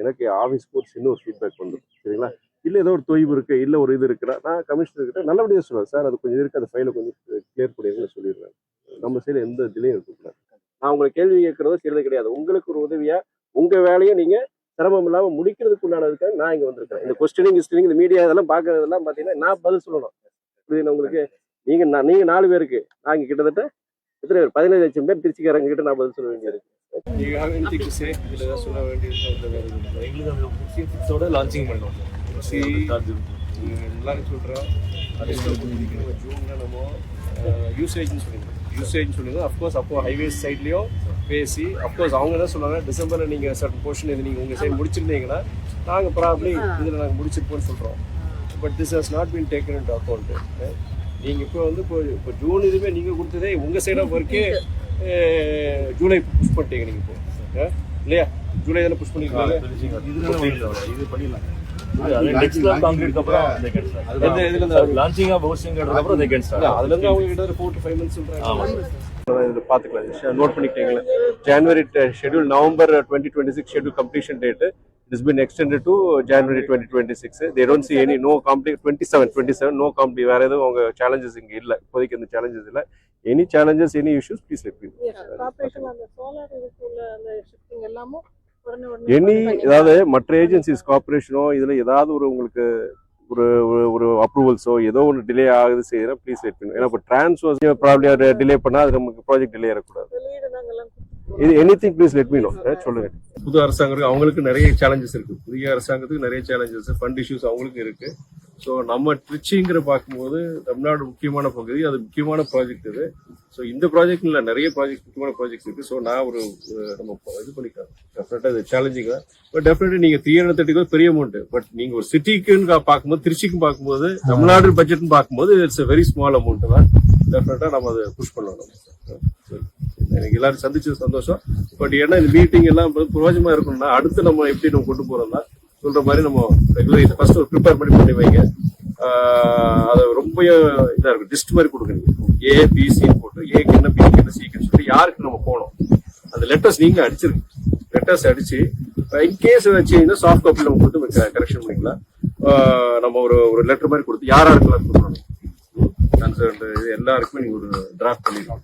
எனக்கு ஆஃபீஸ்க்கு ஒரு சின்ன ஒரு ஃபீட்பேக் வந்துடும் சரிங்களா. இல்லை ஏதோ ஒரு தொய்வு இருக்குது, இல்லை ஒரு இது இருக்குன்னா நான் கமிஷனர்கிட்ட நல்லபடியாக சொல்லுவேன். சார் அது கொஞ்சம் இருக்குது, அந்த ஃபைலை கொஞ்சம் கிளியர் பண்ணிடுங்கன்னு சொல்லிடுவேன். நம்ம சைடில் எந்த டிலேயும் இருக்கக்கூடாது. நான் உங்களை கேள்வி கேட்குறதோ செய்யறது கிடையாது. உங்களுக்கு ஒரு உதவியாக உங்கள் வேலையை நீங்கள் சிரமம் இல்லாமல் முடிக்கிறதுக்கு உண்டானதுக்காக நான் இங்கே வந்திருக்கேன். இந்த கொஸ்டினிங் இந்த மீடியா இதெல்லாம் பார்க்கறதெல்லாம் பார்த்தீங்கன்னா நான் பதில் சொல்லணும். புரியுது உங்களுக்கு? நீங்கள் 4 பேருக்கு நான் இங்கே கிட்டத்தட்ட எத்தனை பேர் 15 லட்சம் பேர் திருச்சிக்காரங்க கிட்ட நான் பதில் சொல்ல வேண்டியது. லான்ச்சிங் பண்ணோம் எல்லாரும் சொல்கிறோம். அதே ஜூனில் நம்ம யூசேஜ்னு சொல்லிடுங்க. அஃப்கோர்ஸ் அப்போ ஹைவேஸ் சைட்லேயும் பேசி அஃப்கோர்ஸ் அவங்க என்ன சொல்கிறாங்க, டிசம்பரில் நீங்கள் சர்டன் போர்ஷன் இது நீங்கள் உங்கள் சைடு முடிச்சிருந்தீங்கன்னா நாங்கள் ப்ராப்ளி இதில் நாங்கள் முடிச்சிருப்போம்னு சொல்கிறோம். But this has not been taken into account. நீங்கள் இப்போ ஜூன் இதுவே நீங்கள் கொடுத்ததே உங்கள் சைட் ஆஃப் ஒர்க்கே ஜூலை புஷ் பண்ணிட்டீங்க நீங்கள் இப்போ இல்லையா? ஜூலை தானே புஷ் பண்ணிருக்காங்க. இது பண்ணிடலாம். நோட் பண்ணிக்கிட்டீங்களா? January schedule November 2026 schedule completion date. It has been extended to January 2026. They don't see any no complete 27 no complete. வேற எதுவும் அவங்க challenges இங்க இல்ல. இப்போதைக்கு அந்த challenges இல்ல. Any challenges, any issues, please let me know. Corporation அந்த solar இதுக்குள்ள அந்த ஷிஃப்டிங் எல்லாமே ஏதாவது மற்ற ஏஜென்சிஸ் கார்பரேஷனோ இதுல ஏதாவது ஒரு உங்களுக்கு ஒரு அப்ரூவல்ஸோ ஏதோ ஒன்று டிலே ஆகுது செய்யறேன், ப்ளீஸ் வெயிட் பண்ணுங்க. ஏன்னா இப்போ டிரான்ஸ்ஃபர்ஸ் ப்ராப்ளம் டிலே பண்ணா அது நமக்கு ப்ராஜெக்ட் டிலே ஆகக்கூடாது. இது anything please let me know. சொல்லுங்க. புது அரசாங்கம் அவங்களுக்கு நிறைய சேலஞ்சஸ் இருக்கு. புதிய அரசாங்கத்துக்கு நிறைய சேலஞ்சஸ், ஃபண்ட் இஷ்யூஸ் அவங்களுக்கு இருக்கு. ஸோ நம்ம ட்ரிச்சிங்கிற பார்க்கும்போது தமிழ்நாடு முக்கியமான பகுதி, அது முக்கியமான ப்ராஜெக்ட் இது. ஸோ இந்த ப்ராஜெக்ட் இல்லை, நிறைய ப்ராஜெக்ட் முக்கியமான ப்ராஜெக்ட்ஸ் இருக்கு. ஸோ நான் நம்ம இது பண்ணிக்கலாம். டெஃபினட்டா இது சேலஞ்சிங் தான். பட் டெஃபினெட்லி நீங்க 330 பெரிய அமௌண்ட். பட் நீங்க ஒரு சிட்டிக்குன்னு பார்க்கும்போது, திருச்சிக்கும் பார்க்கும்போது, தமிழ்நாடு பட்ஜெட்னு பார்க்கும்போது இட்ஸ் வெரி ஸ்மால் அமௌண்ட் தான். டெஃபினட்டா நம்ம அதை புஷ் பண்ணணும். எனக்கு எல்லாரும் சந்திச்சது சந்தோஷம். பட் ஏன்னா இந்த மீட்டிங் எல்லாம் பிரயோஜனமா இருக்கணும்னா அடுத்து நம்ம எப்படி நம்ம கொண்டு போறோம்னா சொல்ற மாதிரி நம்ம ரெகுலர் ஃபர்ஸ்ட் ஒரு ப்ரிப்பேர் பண்ணி வைங்க. அதை ரொம்ப இதா இருக்கும், லிஸ்ட் மாதிரி கொடுக்குறீங்க. ABCன்னு போட்டு ஏக்கு என்ன, பிக்கு என்ன, சிக்கு சொல்லி யாருக்கு நம்ம போனோம் அந்த லெட்டர்ஸ் நீங்க அடிச்சிருக்கு. லெட்டர்ஸ் அடிச்சு இன்கேஸ் வச்சீங்கன்னா சாஃப்ட் காப்பியில் நம்ம கொடுத்து கரெக்ஷன் பண்ணிக்கலாம். நம்ம ஒரு லெட்டர் மாதிரி கொடுத்து யாராருக்கெல்லாம் கொடுக்கணும் எல்லாருக்குமே நீங்க ஒரு டிராஃப்ட் பண்ணிடலாம்.